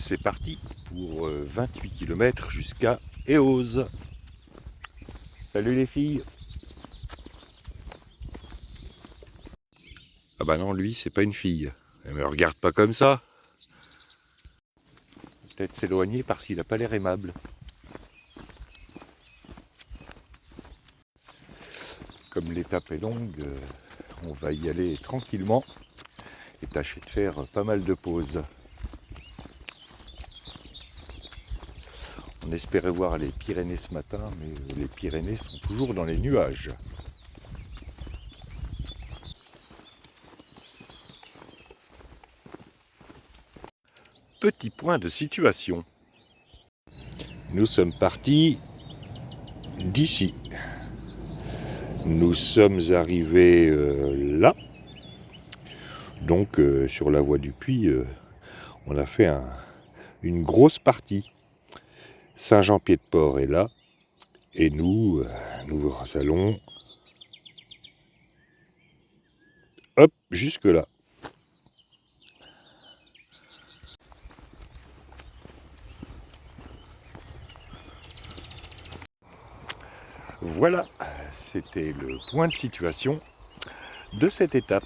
C'est parti pour 28 km jusqu'à Eauze. Salut les filles. Ah bah non, lui c'est pas une fille. Elle me regarde pas comme ça. Peut-être s'éloigner parce qu'il a pas l'air aimable. Comme l'étape est longue, on va y aller tranquillement et tâcher de faire pas mal de pauses. On espérait voir les Pyrénées ce matin, mais les Pyrénées sont toujours dans les nuages. Petit point de situation. Nous sommes partis d'ici. Nous sommes arrivés là. Donc sur la voie du Puy, on a fait une grosse partie. Saint-Jean-Pied-de-Port est là. Et nous allons hop, jusque là. Voilà, c'était le point de situation de cette étape.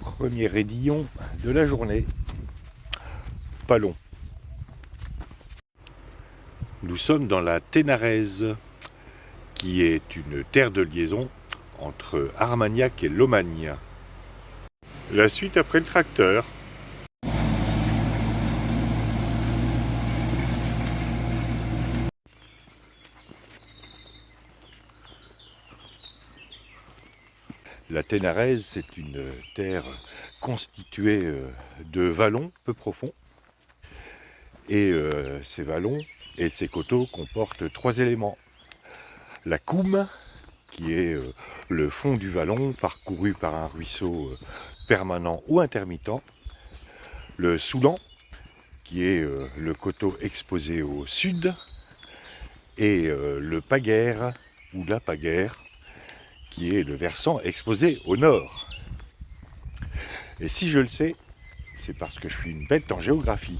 Premier raidillon de la journée. Pas long. Nous sommes dans la Ténarèze, qui est une terre de liaison entre Armagnac et Lomagne. La suite après le tracteur. La Ténarèze, c'est une terre constituée de vallons peu profonds. Et ces vallons et ces coteaux comportent trois éléments. La Coume, qui est le fond du vallon parcouru par un ruisseau permanent ou intermittent. Le Soulan, qui est le coteau exposé au sud. Et le Paguère, ou la Paguère, qui est le versant exposé au nord. Et si je le sais, c'est parce que je suis une bête en géographie.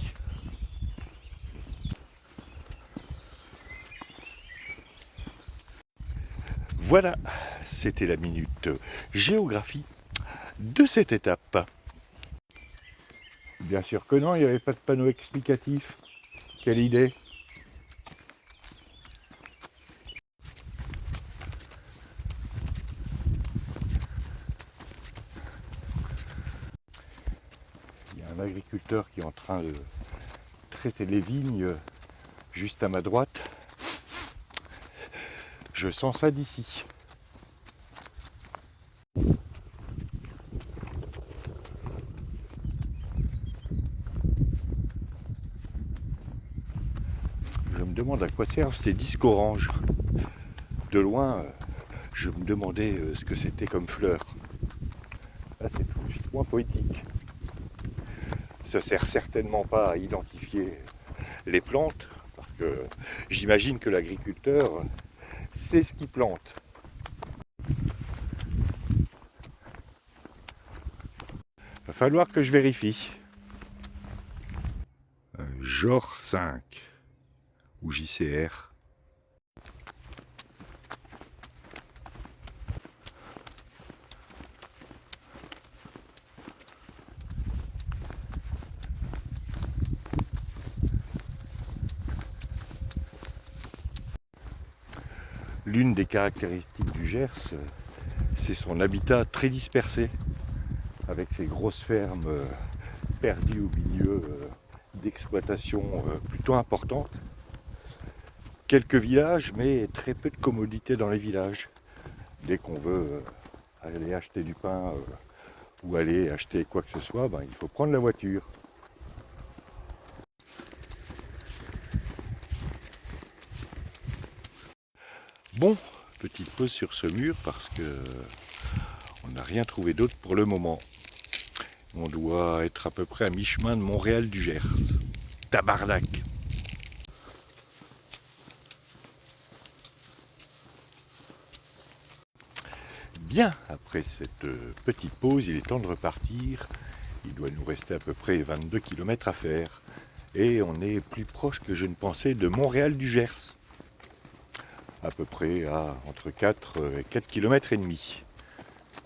Voilà, c'était la minute géographie de cette étape. Bien sûr que non, il n'y avait pas de panneau explicatif. Quelle idée! Il y a un agriculteur qui est en train de traiter les vignes juste à ma droite. Je sens ça d'ici. Je me demande à quoi servent ces disques oranges. De loin, je me demandais ce que c'était comme fleur. Là, c'est tout justement poétique. Ça sert certainement pas à identifier les plantes, parce que j'imagine que l'agriculteur sait ce qu'il plante. Va falloir que je vérifie. Genre 5 ou JCR. L'une des caractéristiques du Gers, c'est son habitat très dispersé, avec ses grosses fermes perdues au milieu d'exploitations plutôt importantes. Quelques villages, mais très peu de commodités dans les villages. Dès qu'on veut aller acheter du pain ou aller acheter quoi que ce soit, il faut prendre la voiture. Bon, petite pause sur ce mur parce que on n'a rien trouvé d'autre pour le moment. On doit être à peu près à mi-chemin de Montréal du Gers. Tabarnak! Bien, après cette petite pause, il est temps de repartir. Il doit nous rester à peu près 22 km à faire. Et on est plus proche que je ne pensais de Montréal du Gers. À peu près à entre 4 et 4 km et demi.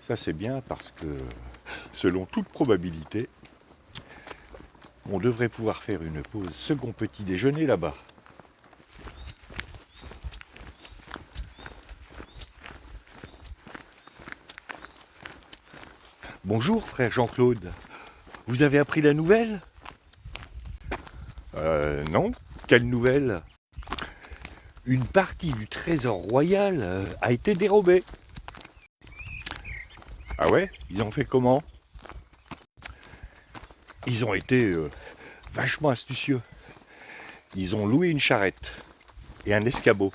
Ça c'est bien parce que, selon toute probabilité, on devrait pouvoir faire une pause second petit déjeuner là-bas. Bonjour frère Jean-Claude, vous avez appris la nouvelle ? Non, quelle nouvelle ? Une partie du trésor royal a été dérobée. Ah ouais ? Ils ont fait comment ? Ils ont été vachement astucieux. Ils ont loué une charrette et un escabeau.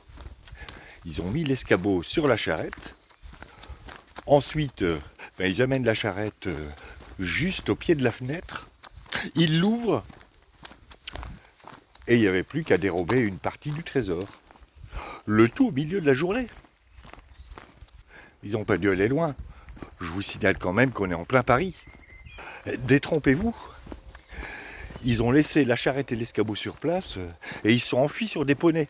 Ils ont mis l'escabeau sur la charrette. Ensuite, ils amènent la charrette juste au pied de la fenêtre. Ils l'ouvrent. Et il n'y avait plus qu'à dérober une partie du trésor. Le tout au milieu de la journée. Ils n'ont pas dû aller loin. Je vous signale quand même qu'on est en plein Paris. Détrompez-vous. Ils ont laissé la charrette et l'escabeau sur place et ils se sont enfuis sur des poneys.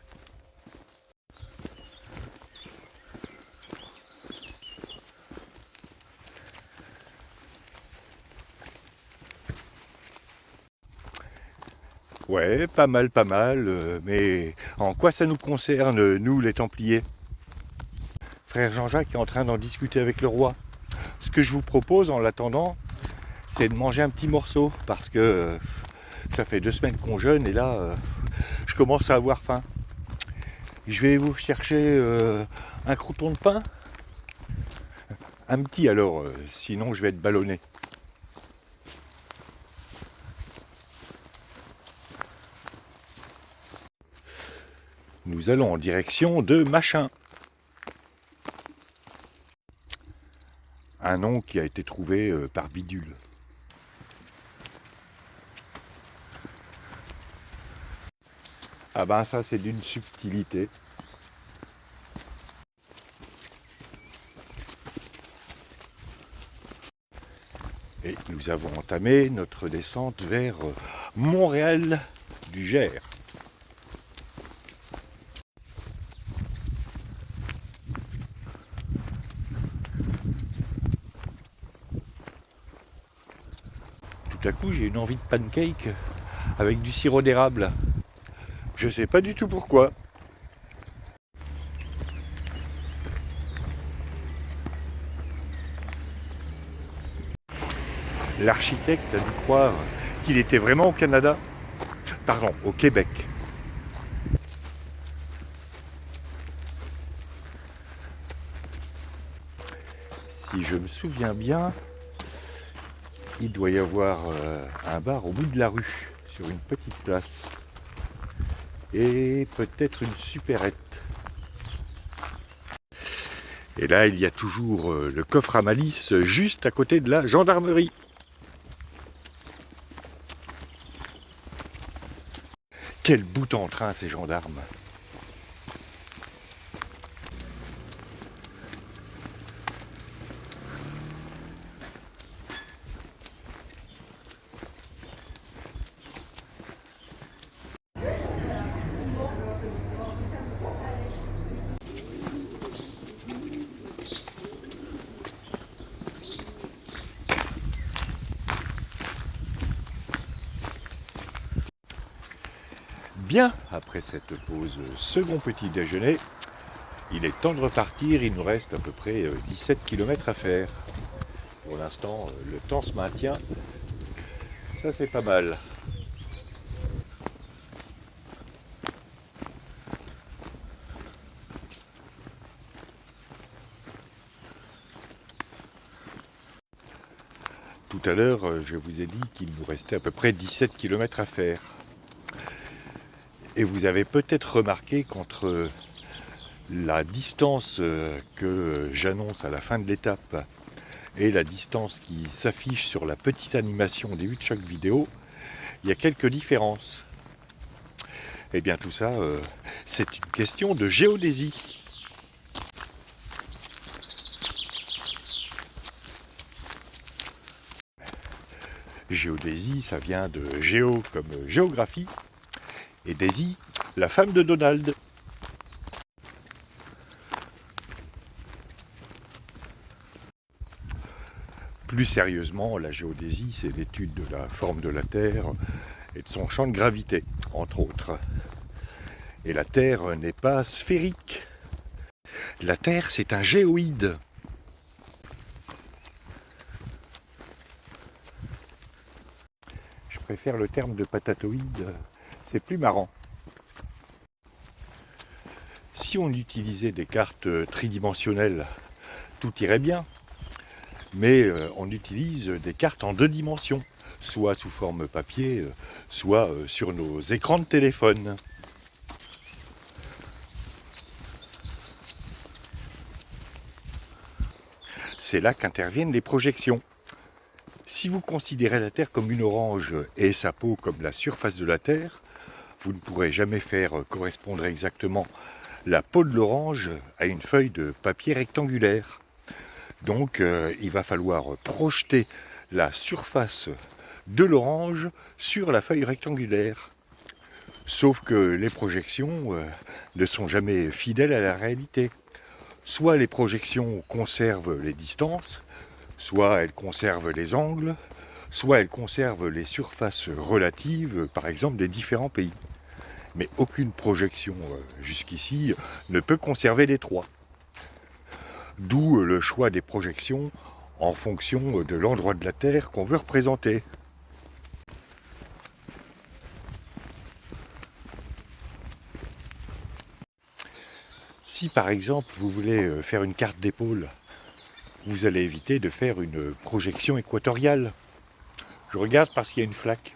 Ouais, pas mal, mais en quoi ça nous concerne, nous les Templiers ? Frère Jean-Jacques est en train d'en discuter avec le roi. Ce que je vous propose en l'attendant, c'est de manger un petit morceau, parce que ça fait 2 semaines qu'on jeûne et là, je commence à avoir faim. Je vais vous chercher un crouton de pain. Un petit alors, sinon je vais être ballonné. Nous allons en direction de Machin. Un nom qui a été trouvé par Bidule. Ah ben ça c'est d'une subtilité. Et nous avons entamé notre descente vers Montréal du Gers. Tout à coup j'ai une envie de pancake avec du sirop d'érable. Je sais pas du tout pourquoi. L'architecte a dû croire qu'il était vraiment au Canada. Pardon, au Québec. Si je me souviens bien, il doit y avoir un bar au bout de la rue, sur une petite place. Et peut-être une supérette. Et là, il y a toujours le coffre à malice juste à côté de la gendarmerie. Quel bout en train ces gendarmes! Bien, après cette pause second petit déjeuner, il est temps de repartir. Il nous reste à peu près 17 km à faire. Pour l'instant, le temps se maintient. Ça, c'est pas mal. Tout à l'heure, je vous ai dit qu'il nous restait à peu près 17 km à faire. Et vous avez peut-être remarqué qu'entre la distance que j'annonce à la fin de l'étape et la distance qui s'affiche sur la petite animation au début de chaque vidéo, il y a quelques différences. Et bien tout ça, c'est une question de géodésie. Géodésie, ça vient de géo comme géographie, et Daisy, la femme de Donald. Plus sérieusement, la géodésie, c'est l'étude de la forme de la Terre et de son champ de gravité, entre autres. Et la Terre n'est pas sphérique. La Terre, c'est un géoïde. Je préfère le terme de patatoïde, c'est plus marrant. Si on utilisait des cartes tridimensionnelles, tout irait bien. Mais on utilise des cartes en 2 dimensions, soit sous forme papier, soit sur nos écrans de téléphone. C'est là qu'interviennent les projections. Si vous considérez la Terre comme une orange et sa peau comme la surface de la Terre, vous ne pourrez jamais faire correspondre exactement la peau de l'orange à une feuille de papier rectangulaire. Donc il va falloir projeter la surface de l'orange sur la feuille rectangulaire. Sauf que les projections ne sont jamais fidèles à la réalité. Soit les projections conservent les distances, soit elles conservent les angles, soit elles conservent les surfaces relatives, par exemple des différents pays. Mais aucune projection jusqu'ici ne peut conserver les 3. D'où le choix des projections en fonction de l'endroit de la Terre qu'on veut représenter. Si par exemple vous voulez faire une carte d'épaule, vous allez éviter de faire une projection équatoriale. Je regarde parce qu'il y a une flaque.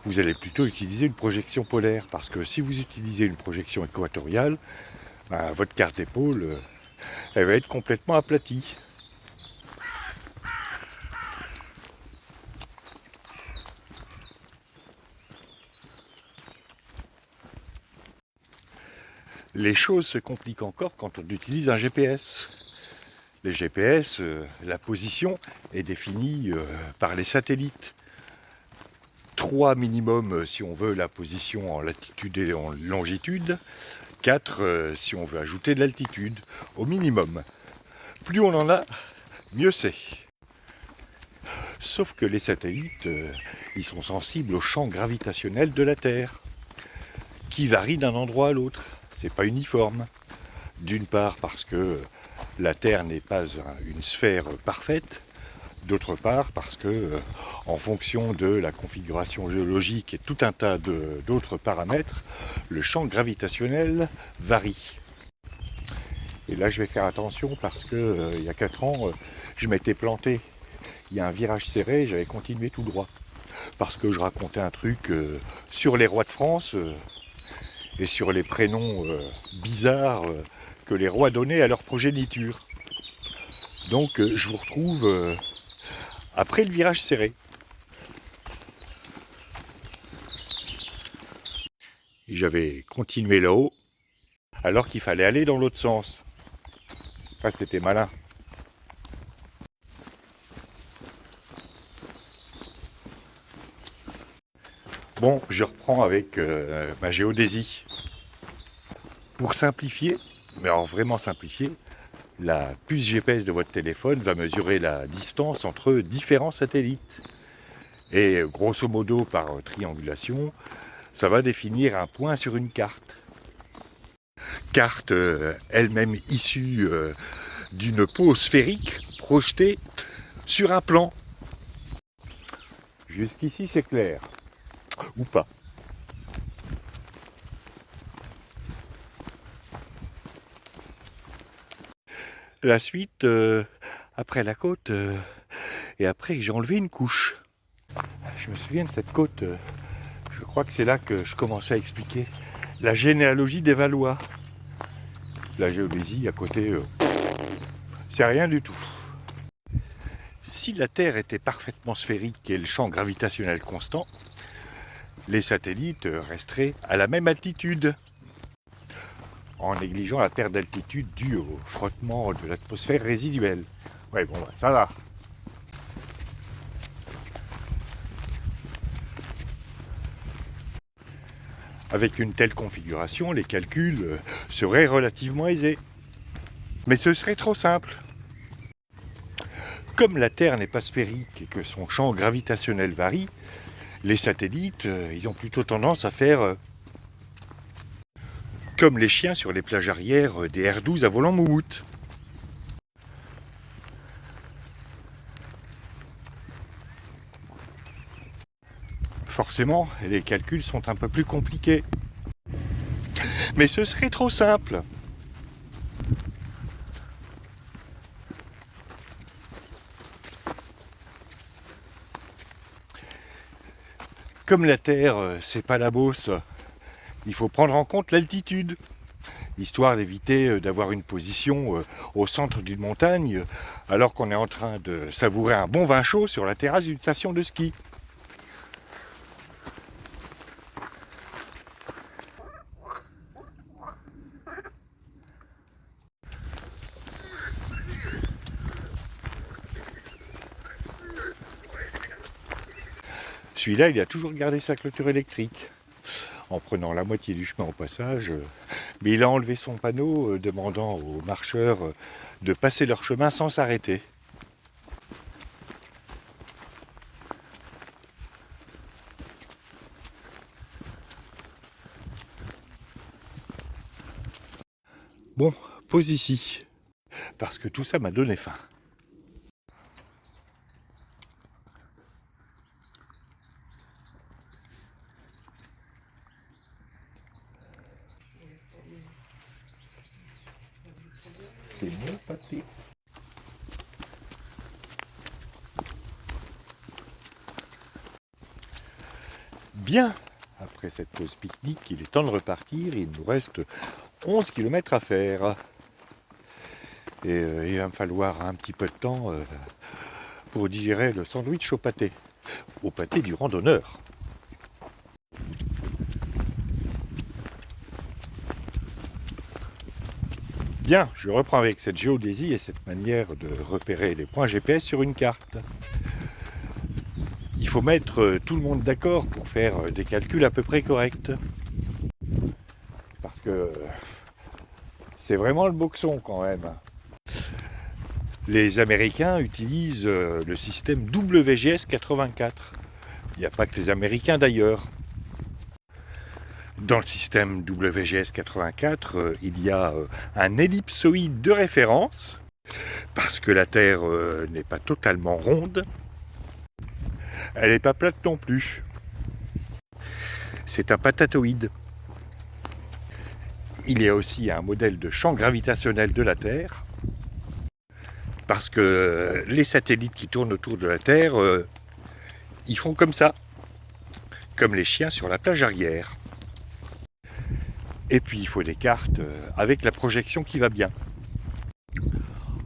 Vous allez plutôt utiliser une projection polaire, parce que si vous utilisez une projection équatoriale, votre carte d'épaule, elle va être complètement aplatie. Les choses se compliquent encore quand on utilise un GPS. Les GPS, la position est définie par les satellites. 3 minimum si on veut la position en latitude et en longitude. 4 si on veut ajouter de l'altitude, au minimum. Plus on en a, mieux c'est. Sauf que les satellites, ils sont sensibles au champ gravitationnel de la Terre, qui varie d'un endroit à l'autre. C'est pas uniforme. D'une part parce que la Terre n'est pas une sphère parfaite, d'autre part parce que, en fonction de la configuration géologique et tout un tas d'autres paramètres, le champ gravitationnel varie. Et là je vais faire attention parce que il y a 4 ans, je m'étais planté. Il y a un virage serré, j'avais continué tout droit. Parce que je racontais un truc sur les rois de France et sur les prénoms bizarres que les rois donnaient à leur progéniture. Donc je vous retrouve après le virage serré. Et j'avais continué là-haut alors qu'il fallait aller dans l'autre sens. Enfin, c'était malin. Bon, je reprends avec ma géodésie. Pour simplifier, mais alors vraiment simplifier, la puce GPS de votre téléphone va mesurer la distance entre différents satellites. Et grosso modo, par triangulation, ça va définir un point sur une carte. Carte elle-même issue d'une peau sphérique projetée sur un plan. Jusqu'ici c'est clair. Ou pas. La suite, après la côte, et après j'ai enlevé une couche. Je me souviens de cette côte, je crois que c'est là que je commençais à expliquer la généalogie des Valois. La géodésie à côté, c'est rien du tout. Si la Terre était parfaitement sphérique et le champ gravitationnel constant, les satellites resteraient à la même altitude, en négligeant la perte d'altitude due au frottement de l'atmosphère résiduelle. Ouais, bon, ça va. Avec une telle configuration, les calculs seraient relativement aisés. Mais ce serait trop simple. Comme la Terre n'est pas sphérique et que son champ gravitationnel varie, les satellites, ils ont plutôt tendance à faire comme les chiens sur les plages arrière des R12 à volant moumoute. Forcément, les calculs sont un peu plus compliqués. Mais ce serait trop simple. Comme la Terre, c'est pas la Beauce, il faut prendre en compte l'altitude, histoire d'éviter d'avoir une position au centre d'une montagne, alors qu'on est en train de savourer un bon vin chaud sur la terrasse d'une station de ski. Celui-là, il a toujours gardé sa clôture électrique, en prenant la moitié du chemin au passage, mais il a enlevé son panneau demandant aux marcheurs de passer leur chemin sans s'arrêter. Bon, pause ici, parce que tout ça m'a donné faim. C'est mon pâté. Bien, après cette pause pique-nique, il est temps de repartir. Il nous reste 11 km à faire. Et il va me falloir un petit peu de temps pour digérer le sandwich au pâté du randonneur. Bien, je reprends avec cette géodésie et cette manière de repérer les points GPS sur une carte. Il faut mettre tout le monde d'accord pour faire des calculs à peu près corrects. Parce que c'est vraiment le boxon quand même. Les Américains utilisent le système WGS 84. Il n'y a pas que les Américains d'ailleurs. Dans le système WGS 84, il y a un ellipsoïde de référence, parce que la Terre n'est pas totalement ronde. Elle n'est pas plate non plus. C'est un patatoïde. Il y a aussi un modèle de champ gravitationnel de la Terre, parce que les satellites qui tournent autour de la Terre, ils font comme ça, comme les chiens sur la plage arrière. Et puis il faut des cartes avec la projection qui va bien.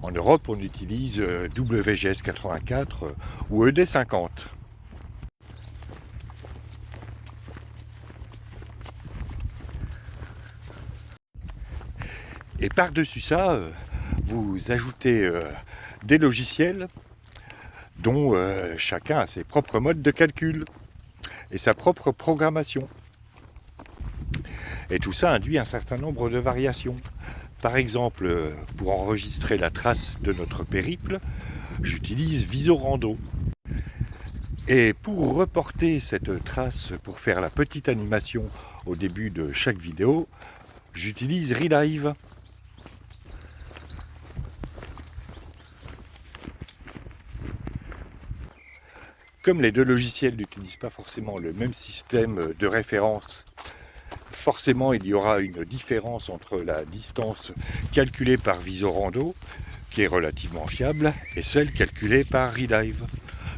En Europe, on utilise WGS 84 ou ED 50. Et par-dessus ça, vous ajoutez des logiciels dont chacun a ses propres modes de calcul et sa propre programmation. Et tout ça induit un certain nombre de variations. Par exemple, pour enregistrer la trace de notre périple, j'utilise Visorando. Et pour reporter cette trace, pour faire la petite animation au début de chaque vidéo, j'utilise Relive. Comme les deux logiciels n'utilisent pas forcément le même système de référence, forcément il y aura une différence entre la distance calculée par Visorando, qui est relativement fiable, et celle calculée par Relive.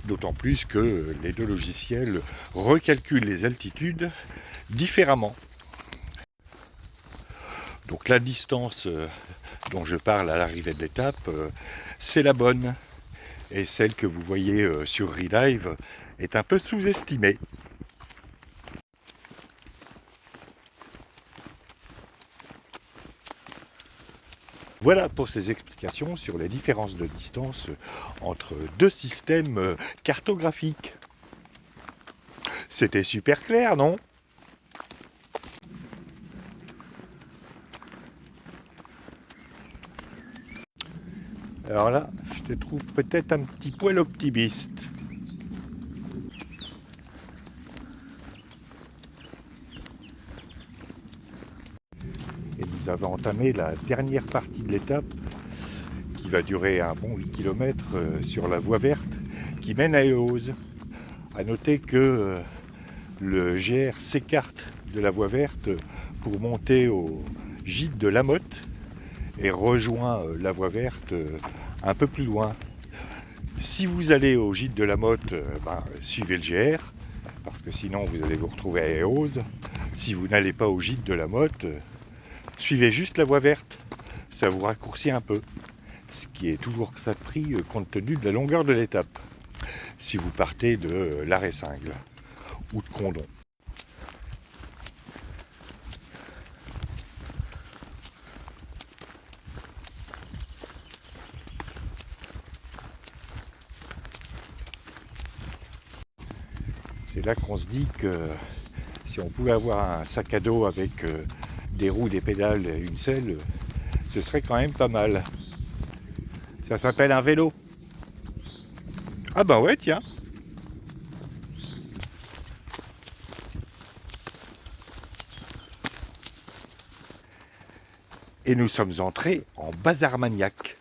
D'autant plus que les deux logiciels recalculent les altitudes différemment. Donc la distance dont je parle à l'arrivée de l'étape, c'est la bonne. et celle que vous voyez sur Relive est un peu sous-estimée. Voilà pour ces explications sur les différences de distance entre deux systèmes cartographiques. C'était super clair, non ? Alors là, je te trouve peut-être un petit poil optimiste. Et nous avons entamé la dernière partie de l'étape qui va durer un bon 8 km sur la voie verte qui mène à Eauze. A noter que le GR s'écarte de la voie verte pour monter au gîte de Lamotte et rejoint la voie verte un peu plus loin. Si vous allez au gîte de Lamotte, suivez le GR, parce que sinon vous allez vous retrouver à Eauze. Si vous n'allez pas au gîte de Lamotte, suivez juste la voie verte, ça vous raccourcit un peu, ce qui est toujours ça de prix compte tenu de la longueur de l'étape, si vous partez de l'Arrêt-Cingle ou de Condom. C'est là qu'on se dit que si on pouvait avoir un sac à dos avec des roues, des pédales et une selle, ce serait quand même pas mal. Ça s'appelle un vélo. Ah bah ouais, tiens. Et nous sommes entrés en Bas-Armagnac.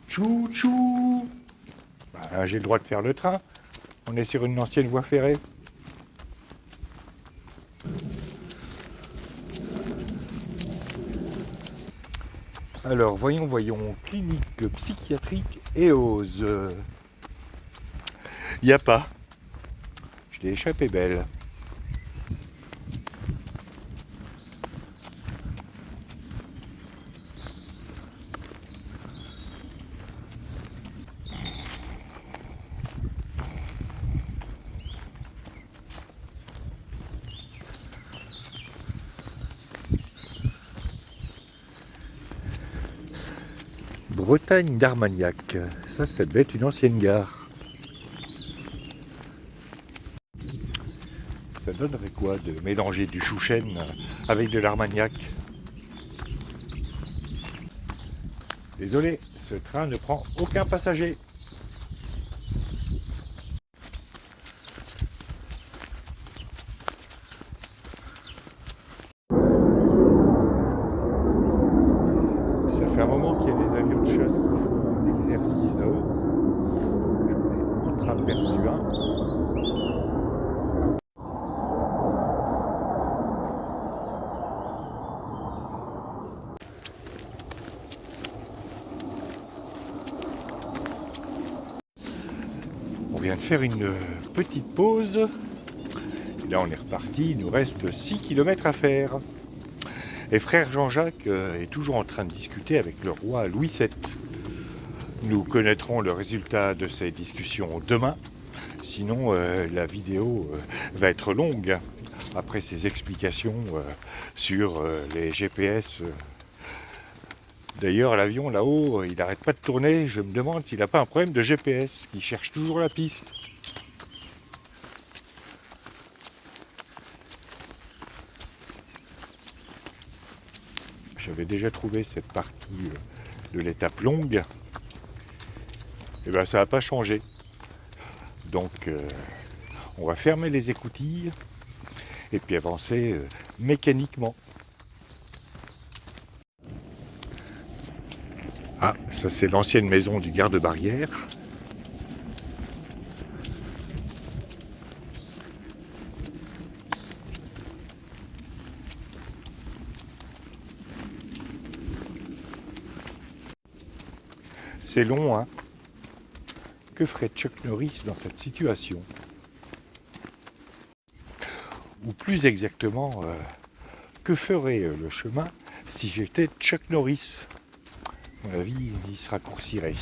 Tchou tchou. J'ai le droit de faire le train. On est sur une ancienne voie ferrée. Alors, voyons, clinique psychiatrique Eauze. Il n'y a pas. Je l'ai échappé belle. Bretagne d'Armagnac, ça devait être une ancienne gare. Ça donnerait quoi de mélanger du chouchen avec de l'Armagnac? Désolé, ce train ne prend aucun passager. Ça fait un moment qu'il y a des avions de chasse qui font un exercice là-haut. J'en ai entreaperçu un. On vient de faire une petite pause. Et là on est reparti, il nous reste 6 km à faire. Et frère Jean-Jacques est toujours en train de discuter avec le roi Louis VII. Nous connaîtrons le résultat de ces discussions demain. Sinon, la vidéo va être longue après ces explications sur les GPS. D'ailleurs, l'avion là-haut, il n'arrête pas de tourner. Je me demande s'il n'a pas un problème de GPS, qu'il cherche toujours la piste. J'avais déjà trouvé cette partie de l'étape longue. Et bien ça n'a pas changé. Donc on va fermer les écoutilles et puis avancer mécaniquement. Ah, ça c'est l'ancienne maison du garde-barrière. C'est long, hein? Que ferait Chuck Norris dans cette situation? Ou plus exactement, que que ferait le chemin si j'étais Chuck Norris. À mon avis, il se raccourcirait.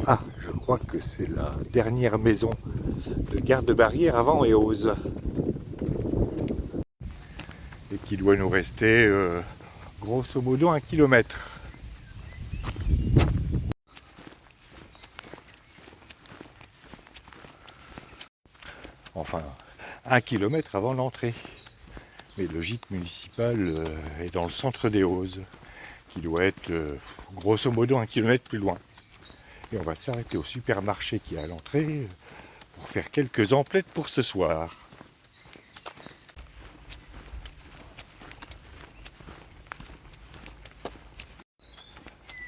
Ah, je crois que c'est la dernière maison de garde-barrière avant Eauze. Et qu'il doit nous rester grosso modo 1 kilomètre. Enfin, 1 kilomètre avant l'entrée. Mais le gîte municipal est dans le centre d'Eauze, qui doit être grosso modo 1 kilomètre plus loin. Et on va s'arrêter au supermarché qui est à l'entrée pour faire quelques emplettes pour ce soir.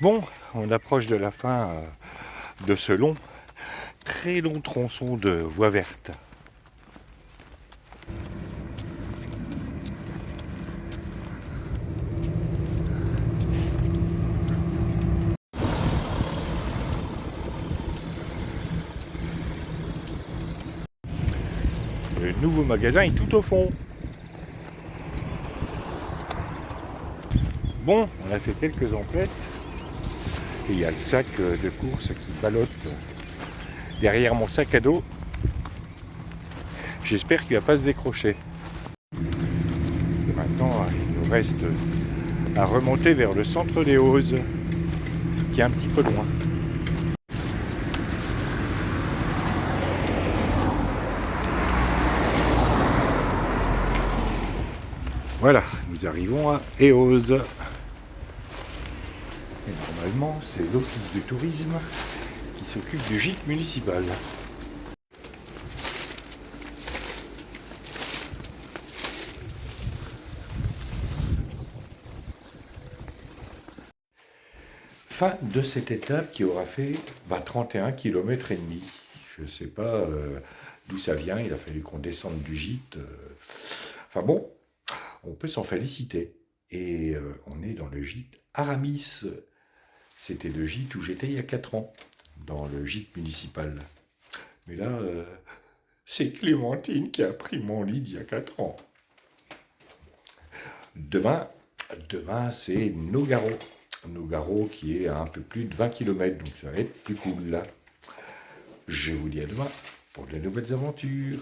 Bon, on approche de la fin de ce très long tronçon de voie verte. Le nouveau magasin est tout au fond. Bon, on a fait quelques emplettes. Et il y a le sac de course qui ballotte derrière mon sac à dos. J'espère qu'il ne va pas se décrocher. Et maintenant, il nous reste à remonter vers le centre des Eauze, qui est un petit peu loin. Voilà, nous arrivons à Eauze. Et normalement, c'est l'office du tourisme qui s'occupe du gîte municipal. Fin de cette étape qui aura fait 31 km et demi. Je ne sais pas d'où ça vient, il a fallu qu'on descende du gîte. Enfin bon, on peut s'en féliciter. Et on est dans le gîte Aramis. C'était le gîte où j'étais il y a 4 ans, dans le gîte municipal. Mais là, c'est Clémentine qui a pris mon lit d'il y a 4 ans. Demain c'est Nogaro. Nogaro qui est à un peu plus de 20 km, donc ça va être plus cool là. Je vous dis à demain pour de nouvelles aventures.